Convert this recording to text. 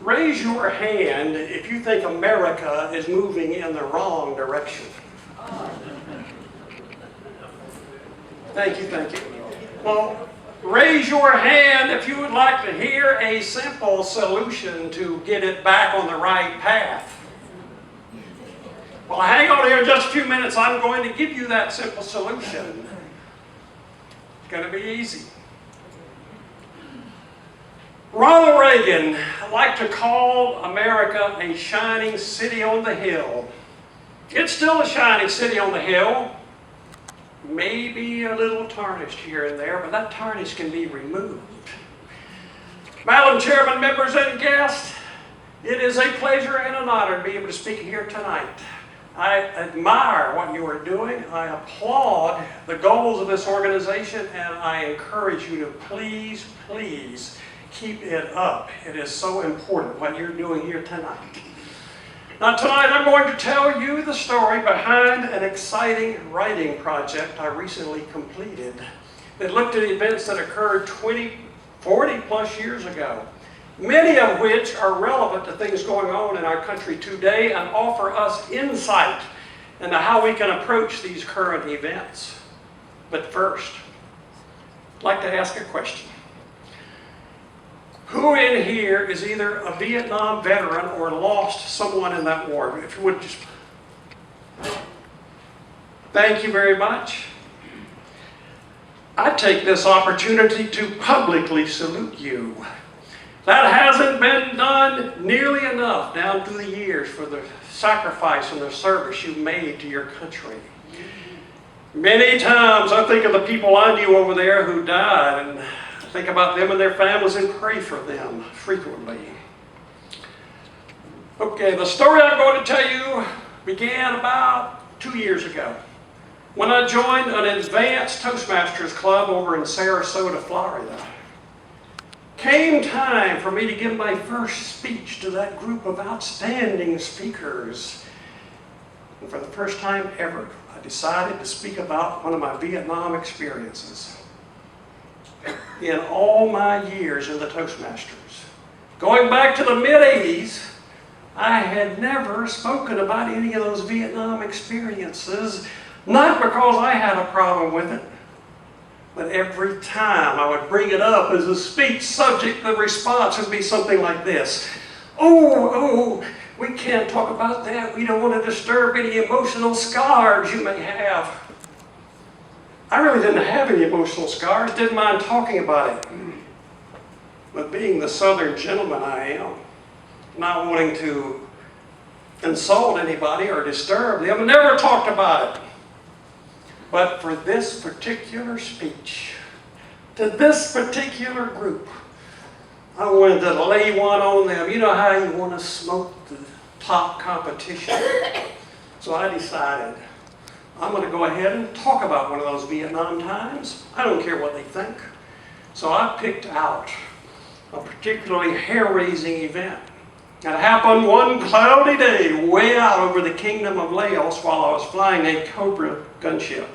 Raise your hand if you think America is moving in the wrong direction. Thank you, thank you. Well, raise your hand if you would like to hear a simple solution to get it back on the right path. Well, hang on here just a few minutes. I'm going to give you that simple solution. It's going to be easy. Ronald Reagan liked to call America a shining city on the hill. It's still a shining city on the hill. Maybe a little tarnished here and there, but that tarnish can be removed. Madam Chairman, members and guests, it is a pleasure and an honor to be able to speak here tonight. I admire what you are doing. I applaud the goals of this organization, and I encourage you to please, please keep it up. It is so important what you're doing here tonight. Now tonight I'm going to tell you the story behind an exciting writing project I recently completed that looked at events that occurred 20, 40 plus years ago, many of which are relevant to things going on in our country today and offer us insight into how we can approach these current events. But first, I'd like to ask a question. Who in here is either a Vietnam veteran or lost someone in that war? If you would just... Thank you very much. I take this opportunity to publicly salute you. That hasn't been done nearly enough down through the years for the sacrifice and the service you've made to your country. Many times I think of the people I knew over there who died, and think about them and their families and pray for them frequently. Okay, the story I'm going to tell you began about 2 years ago when I joined an advanced Toastmasters club over in Sarasota, Florida. Came time for me to give my first speech to that group of outstanding speakers. And for the first time ever, I decided to speak about one of my Vietnam experiences. In all my years in the Toastmasters, going back to the mid-80s, I had never spoken about any of those Vietnam experiences, not because I had a problem with it, but every time I would bring it up as a speech subject, the response would be something like this. Oh, we can't talk about that. We don't want to disturb any emotional scars you may have. I really didn't have any emotional scars, didn't mind talking about it. But being the Southern gentleman I am, not wanting to insult anybody or disturb them, never talked about it. But for this particular speech, to this particular group, I wanted to lay one on them. You know how you want to smoke the top competition? So I decided, I'm going to go ahead and talk about one of those Vietnam times. I don't care what they think. So I picked out a particularly hair-raising event. It happened one cloudy day way out over the kingdom of Laos while I was flying a Cobra gunship.